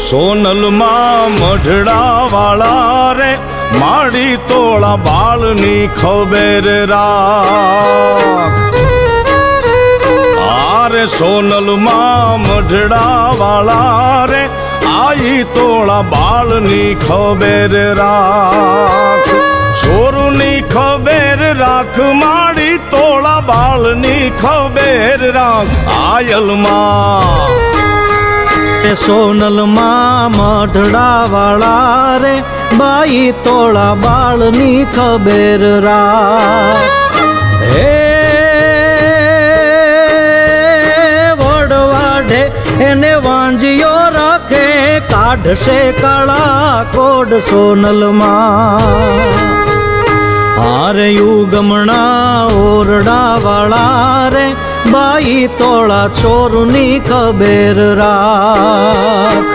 સોનલ માં મઢડા વાળા રે માડી તોળા બાળની ખબર રાખ. આરે સોનલ માં મઢડા વાળા રે આઈ તોળા બાળની ખબર રાખ. ચોરુની ખબર રાખ માડી તોળા બાળની ખબર રાખ. આયલમાં સોનલ માં મઢડા વાળા રે બાઈ તોળા બાળની ખબર રાખ. હે વડવાઢે એને વાંજિયો રાખે કાઢશે કાળા કોડ સોનલ માં. હારે યુગમણા ઓરડા વાળા રે બાઈ તોળા ચોરની ખબર રાખ.